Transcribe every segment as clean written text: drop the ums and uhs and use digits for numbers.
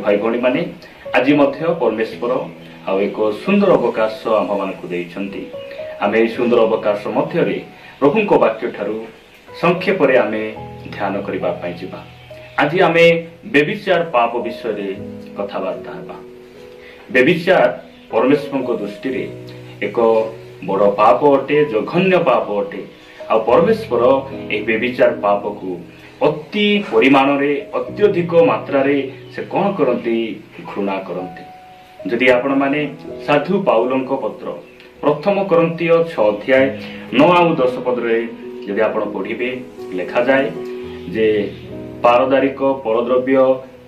भाई भौणी माने आज परमेश्वर आउ एक सुंदर अवकाश आम मानक देइछंती। आम ए सुंदर अवकाश मध्य प्रभु को वाक्य ठारू संक्षेप आम ध्यान करने जावा। आज आम व्यभिचार पाप विषय कथबार्ता हेबा। व्यभिचार परमेश्वर को दृष्टि एक बड़ पाप अटे, जघन्य पाप अटे। आ परमेश्वर ए व्यभिचार पाप को अति परिमाण रे अत्यधिक मात्रा रे से कौन करती घृणा करती। जदि आपण माने साधु पाउलंक पत्र प्रथम करंतीय 6 अध्याय 9 और 10 पद रे यदि आपण पढ़िबे लिखा जाए जे पारदारिक, परद्रव्य,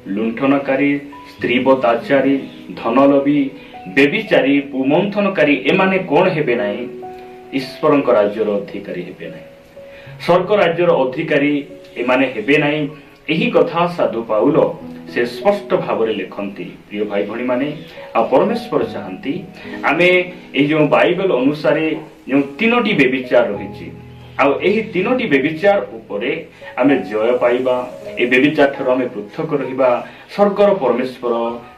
लुंठनकारी, स्त्रीवताचारी, धनलोभी, व्यभिचारी, पुमंथनकारी एमाने कौन हेबे नाही ईश्वरंक राज्यर अधिकारी हेबे नाही। स्वर्ग राज्यर अधिकारी एमाने हेबे नाही। एही कथा साधु पाउल से स्पष्ट भाव में लिखती। प्रिय भाई भणी माने आ परमेश्वर चाहती आमे ए जो बाइबल अनुसार जो 3टी व्यभिचार रही आई 3टी व्यभिचार उपरे आमे जय पाइबा, ए व्यभिचार ठार आमे पृथक रहिबा स्वर्गर परमेश्वर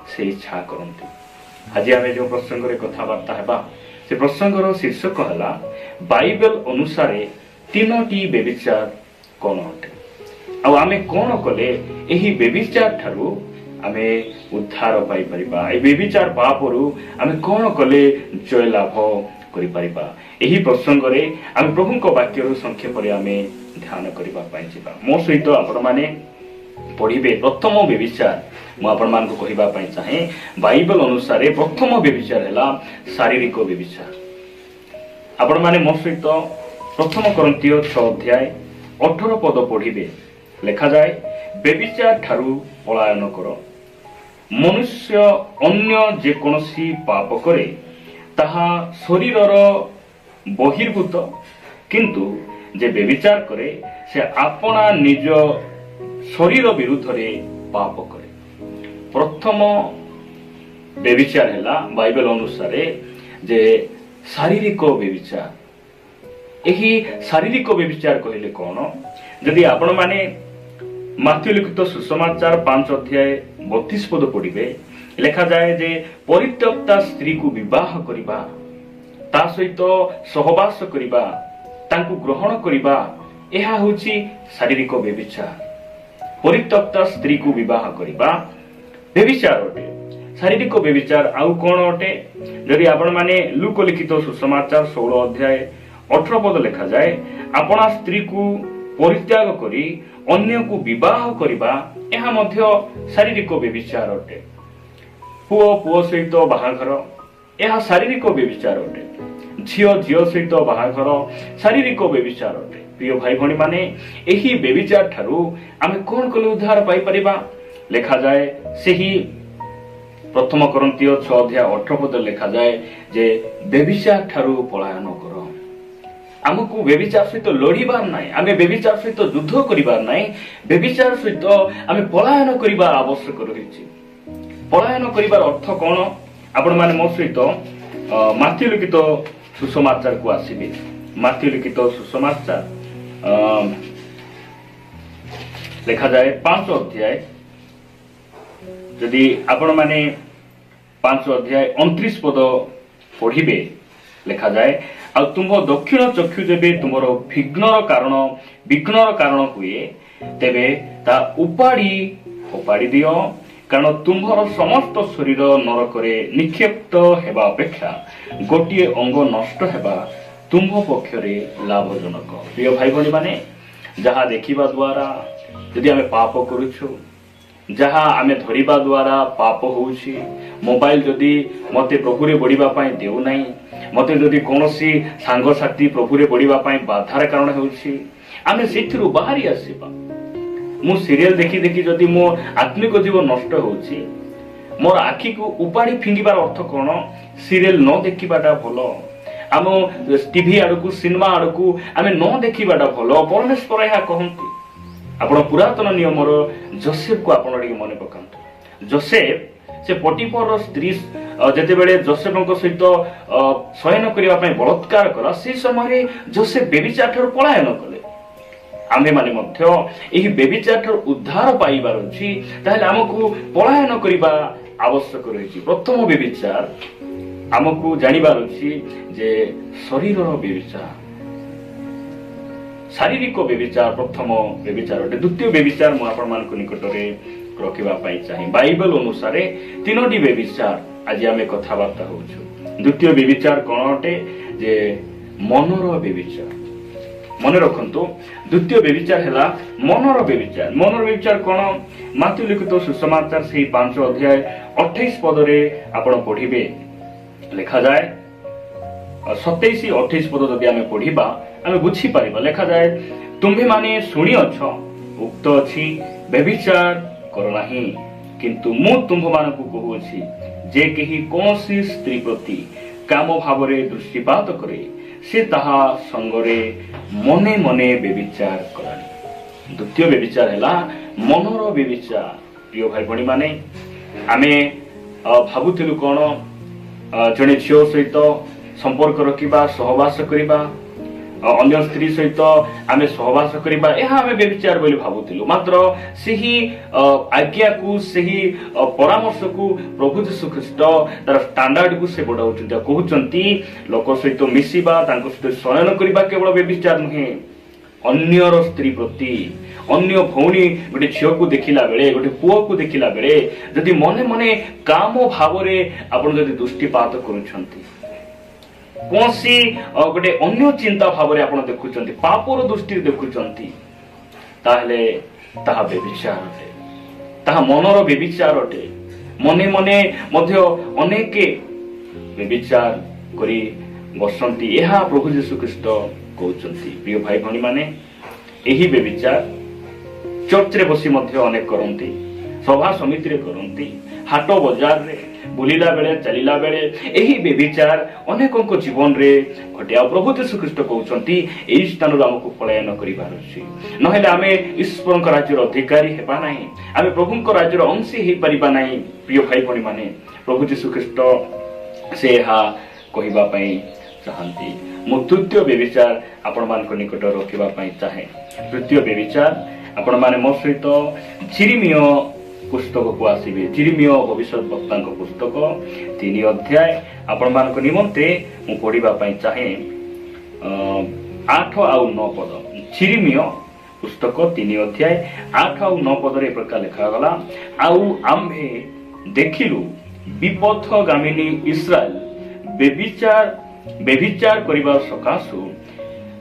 से इच्छा करती। आज आमे जो प्रसंग रे कथबार्ता हेबा से प्रसंगर शीर्षक है बाइबल अनुसार 3टी व्यभिचार कौन अटे। आमे कौन कले एही व्यभिचार ठारू आमे उद्धार पाई परिबा। ए व्यभिचार पापरु आमे कौन कले जय लाभ करि परिबा। एही प्रसंग रे आमे प्रभु को वाक्य संक्षेप रे आमे ध्यान करिबा पाई जिबा। मो सहित आपण माने पढ़िबे प्रथम व्यभिचार। मु आपण मान को कहिबा पाई चाहे बाइबल अनुसार प्रथम व्यभिचार हैला शारीरिक व्यभिचार। आपण माने मो सहित प्रथम करंतीय 6 अध्याय 18 पद पढ़िबे लिखा जाए व्यभिचार ठारू पलायन कर। मनुष्य अन्य जेकोसी पाप करे ताहा शरीरर बहिर्भूत, किंतु जे व्यभिचार करे से अपना निज शरीर विरुद्ध रे पाप करे। प्रथम व्यभिचार हैला बाइबल अनुसार जे शारीरिक व्यभिचार। एही शारीरिक व्यभिचार कहले कौन? जदि आपण माने माथ्यू लिखित सुसमाचार 5 अध्याय 32 पद पढ़िबे लिखा जाए जे परित्यक्ता स्त्री को विवाह करिबा, ता सहित सहवास करिबा, तांकु ग्रहण करिबा, एहा होछि शारीरिक व्यभिचार। परित्यक्ता स्त्री को विवाह करिबा व्यभिचार अटे। शारीरिक व्यभिचार आउ कोन अटे? जदि आपण माने लूक लिखित सुसमाचार 16 अध्याय 18 पद लिखा जाए अपना स्त्री को परित्याग करी अन्य को विवाह करिबा, एहा मध्य शारीरिक व्यभिचार अटे। पुओ सहित बाहाघर एहा शारीरिक व्यभिचार अटे। झियो सहित बाहाघर शारीरिक व्यभिचार अटे। प्रिय भाई भणी माने एही व्यभिचार ठारू आमे कोन कले उद्धार पाई परिबा? लिखा जाए सेही प्रथम करंतीय 6 अध्याय 18 पद लिखा जाए जे व्यभिचार ठारू पलायन कर। आमको व्यभिचार सहित लड़ीबार नाई, आमे व्यभिचार सहित युद्ध करिबार नाई, व्यभिचार सहित आमे पलायन करिबा आवश्यक रहिछि। पलायन करिबार अर्थ कोन? आपण माने मो सहित माथ्यू लिखित सुसमाचार को आसीबे। माथ्यू लिखित सुसमाचार लिखा जाए 5 अध्याय, जदि आपण माने 5 अध्याय 29 पद पढ़िबे लिखा जाए आ तुम दक्षिण चक्षु जेबे तुमरो विघ्नर कारण हुए तेबे ता उपाड़ी दियो, कारण तुम्हार समस्त शरीर नरकरे निक्षेप्त हेबा अपेक्षा गोटिए अंग नष्ट हेबा तुम पक्षरे लाभजनक। प्रिय भाई भणी माने जहा देखिबा द्वारा यदि आमे पाप करूछु, जहा आमे धरिबा द्वारा पाप होउछि, मोबाइल जदि मते प्रभुरे बढ़िबा पाई देउ नाही, मते जदि कोनोसी सांग साथी प्रभुरे बढ़िबा पाई बाधार कारण होउछि, आमे सेथिरु बाहरी आसीबा। मु सीरियल देखि देखि जदि मो आत्मिक जीवन नष्ट होउछि, मोर आखि को उपाड़ी फिंगिबार अर्थ कोन? सीरियल न देखिबाटा भलो, आम टीवी आड़कू सिनेमा आड़कू आमे न देखिबाटा भलो। परमेश्वर एहा कहंती। आपण पुरातन नियमर जोसेफ को आपण टिके मने पकांतु। जोसेफ से पटिफर स्त्री जेते बेले जोसेफक सहित शयन करिबा पई बलात्कार कला, से समय जोसेफ व्यभिचार ठार पलायन कले। आमे माने मध्य एही व्यभिचार उद्धार पाइबार अछि ताहेले हमकु पलायन करिबा आवश्यक रहिछि। प्रथम व्यभिचार हमकु जानिबार अछि जे शरीरर व्यभिचार, शारीरिक व्यभिचार प्रथम व्यभिचार अटे। द्वितीय व्यभिचार मु आपण मानक निकटरे रखिबा पाई चाहे। बाइबल अनुसार तीनोटी व्यभिचार आज आमे कथाबार्ता होछु। द्वितीय व्यभिचार कोन अटे जे मनर व्यभिचार। मन रखंतु द्वितीय व्यभिचार हैला मनर व्यभिचार। मनर व्यभिचार कोन? माथ्यू लिखित सुसमाचार से 5 अध्याय 28 पद रे आपण पढिबे लिखा जाय। 27-28 पद जदि आमे पढिबा आमे बुझी परिबा। लिखा जाय, तुम्हे माने सुनी अछ उक्त अछि व्यभिचार कर नाही, किंतु मु तुम्ह मानकु कहूछि जे केही कोनसी स्त्री प्रति काम भावरे दृष्टिपात करे से ताहा संगरे मने मने व्यभिचार करानी। द्वितीय व्यभिचार हैला मनर व्यभिचार। प्रिय भाई भणी माने आमे भाबुथिलु कोन जणे झियो सहित संपर्क रखिबा, सहवास करिबा, अन्य स्त्री सहित आमे सहवास करिबा, एहा आमे व्यभिचार बोली भाबुथिलु। मात्र सेही आज्ञा को, सेही परामर्श को प्रभु यीशु ख्रीष्ट तार स्टैंडर्ड को से बढ़ाउछन्ती। कहउछन्ती लोक सहित मिसिबा, तांको सहित शयन करिबा केवल व्यभिचार नुहे। अन्यर स्त्री प्रति, अन्य भौणी गोटे झियो को देखिला बेले, गोटे पुओ को देखिला बेले जदि मने मने काम भावरे आपण जदि दृष्टिपात करूछन्ती, कोसी गोटे अन्य चिंता भावरे आपण देखुछन्ती, पापर दृष्टि देखुछन्ती, ताहले ताहा व्यभिचार अटे। ताहा मनर व्यभिचार अटे। मने मने मध्य अनेके व्यभिचार करी बसंती, एहा प्रभु यीशु ख्रीष्ट कहउछन्ती। प्रिय भाई भणी माने एही व्यभिचार चर्च रे बसी मध्य अनेक करंती, सभा समिति रे करंती, हाट बाजार रे बुलिला बेले, चलिला बेले एही व्यभिचार अनेकक जीवन रे घटे। प्रभु यीशु ख्रीष्ट कहउछन्ती एही स्थान रे हमकु पलायन करिबार अछि, नहेले आमे ईश्वरक राज्यर अधिकारी हेबा नाही, आमे प्रभुक राज्यर अंशी हे परिबा नाही। प्रिय भाई भणी माने प्रभु यीशु ख्रीष्ट से हा कहिबा पई चाहंती। मु तृतीय व्यभिचार आपण मानक निकट रखिबा पई चाहे। तृतीय व्यभिचार आपण माने मो सहित जिरिमिय पुस्तक को आसीबे। जिरिमिय भविष्यत वक्ता पुस्तक 3 अध्याय आपण मानक निमंते मु पढिबा पई चाहे। 8 और 9 पद। जिरिमिय पुस्तक 3 अध्याय 8 और 9 पद रे प्रकार लिखा गला, आउ आम्भे देखिलु विपथगामिनी इस्राएल व्यभिचार करिबार सकाशु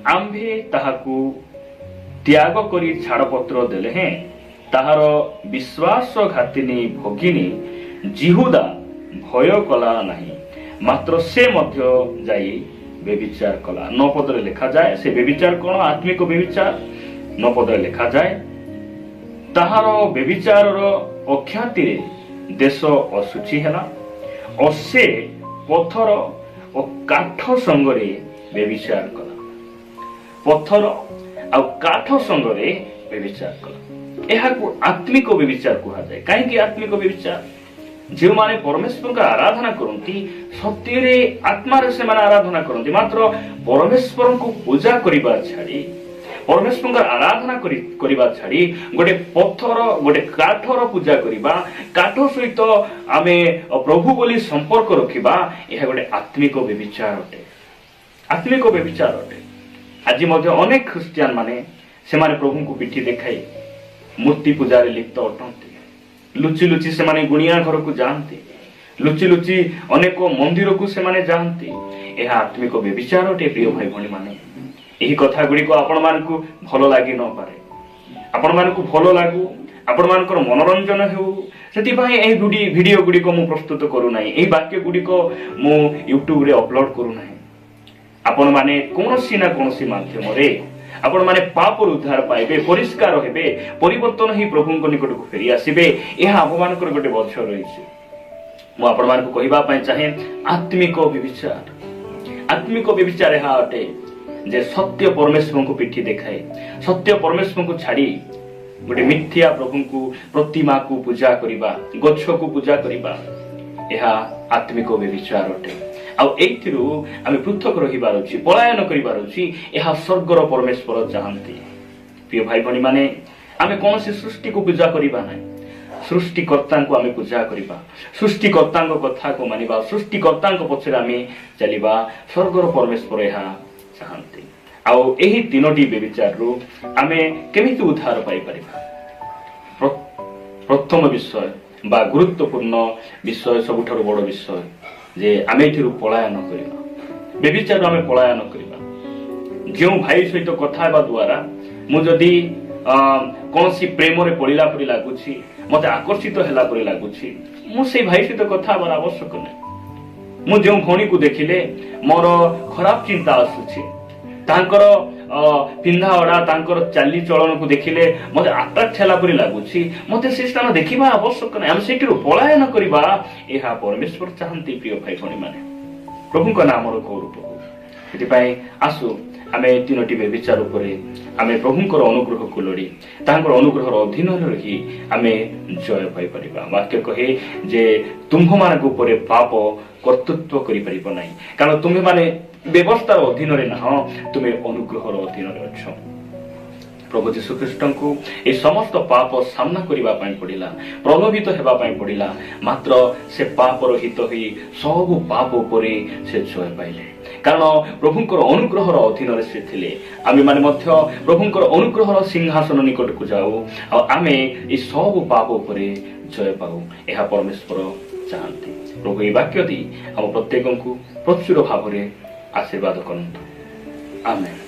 आम्भे ताहाकु त्याग करी छाड़पत्र देले हैं। ताहार विश्वासघातिनी भगिनी जिहुदा भय कला नहीं, मात्र से मध्य जाई व्यभिचार कला। 9 पदरे लिखा जाए से व्यभिचार कोन? आत्मिक व्यभिचार। 9 पदरे लिखा जाए, ताहार व्यभिचारर अख्याति रे देश असुचि हैला, और से पत्थर और काठ संगरे व्यभिचार कला। पत्थर आ काठ संगरे व्यभिचार कला। एहा को आत्मिक व्यभिचार कहा जाए। काहे कि आत्मिक व्यभिचार? जो माने परमेश्वर का आराधना करती सत्य रे आत्मा रे से माने आराधना करती, मात्र परमेश्वर को पूजा करिबा छाड़ी, परमेश्वर का आराधना करिबा छाड़ी गोटे पत्थर गोटे काठर पूजा करिबा, काठ सहित आमे प्रभु बोली संपर्क रखिबा, एहा गोटे आत्मिक व्यभिचार अटे। आत्मिक व्यभिचार अटे। आज मध्य अनेक ख्रिस्टियान माने से माने प्रभु को पिठी देखाई मूर्ति पूजा रे लिप्त अटंती। लुचि लुचि से माने गुणिया घर को जानती, लुचि लुचि अनेक मंदिर को से माने जानती। एहा आत्मिक व्यभिचार अटे। प्रिय भाई भणी माने एही कथा गुडी को आपण मान को भलो लागी न पारे, आपण मान को भलो लागू, आपण मान को मनोरंजन हेउ, सेति भाई एही वीडियो गुडी को मु प्रस्तुत करू नाही, एही वाक्य गुडी को मु YouTube रे अपलोड करू नाही। आपण माने कोनोसी ना कोनोसी माध्यम रे आपण माने पाप उद्धार पाइबे, परिष्कार हेबे, परिवर्तन ही प्रभु को निकट को फेरी आसीबे। एहा अपमान कर गोटे बच्चा रहिছে। मु आपण मान को कहिबा पय चाहे आत्मिक व्यभिचार। आत्मिक व्यभिचार एहा अटे जे सत्य परमेश्वर को पिठी देखाए, सत्य परमेश्वर को छाड़ी गोटे मिथ्या प्रभु को प्रतिमा को पूजा करिबा, गच्छ को पूजा करिबा, एहा आत्मिक व्यभिचार अटे। आ एथिरु आमे पृथक रहिबार अछि, पलायन करिबार अछि। एहा स्वर्गर परमेश्वर चाहंती। प्रिय भाई भणी माने आमे कौन सृष्टि को पूजा करिबा नै, सृष्टिकर्ता को आमे पूजा करिबा, सृष्टिकर्ता कथा को मानिबा, सृष्टिकर्ता पछरे आमे चलिबा। स्वर्गर परमेश्वर यहाँ चाहती। आउ एही तीनोटी बेविचार रु आमे केमिति उद्धार पाई परिबा। प्रथम विषय बा गुरुत्वपूर्ण विषय, सबुठारु बड़ विषय जे आमे एथिरु पलायन करिबा, बेविचार आमे पलायन करिबा। जो भाई सहित कथा हेबा द्वारा मु जदि कौन सी प्रेम रे पड़िला परि लागुछि, मते आकर्षित हेला परि लागुछि, मु से भाई सहित कथा हेबार आवश्यक नै। मु जो भणी को देखिले मोर खराब चिंता आसुछि, तांकर पिंधा ओडा तांकर चाली चलन को देखिले मते अट्रैक्ट हेला परि लागुछि, मते से स्थान देखिबा आवश्यक नै। हम सेटिरु पलायन करिबा एहा परमेश्वर चाहंती। प्रिय भाई भणी माने प्रभु को नाम रो गौरव हो। एतिपाई आसु आमे तीनोटी बेविचार उपरे आमे प्रभुंकर अनुग्रह को लोड़ी, तांकर अनुग्रहर अधीन रही आमे जय पाई परिबा। वाक्य कहे जे तुम्ह मानक उपरे पाप कर्तृत्व करि परिबो नाही, कारण तुम्हे माने व्यवस्थार अधीन रे ना, तुमे अनुग्रहर अधीन रे अछ। प्रभु जीशु ख्रीष्ट को ए समस्त पाप सामना करिबा पई पड़िला, प्रलोभित हेबा पई पड़िला, मात्र से पापर हित होई सब पाप उपरे से जय पाइले। कारण प्रभुंकर अनुग्रहर अधीन से थिले। आमे माने मध्य प्रभुंकर अनुग्रहर सिंहासन निकट को जाऊ आ आमे ए सब पाप उपरे जय पाऊ, एहा परमेश्वर चाहंती। प्रभु ए वाक्य दी हम प्रत्येक को प्रचुर भाव आशीर्वाद करंतु। आमेन।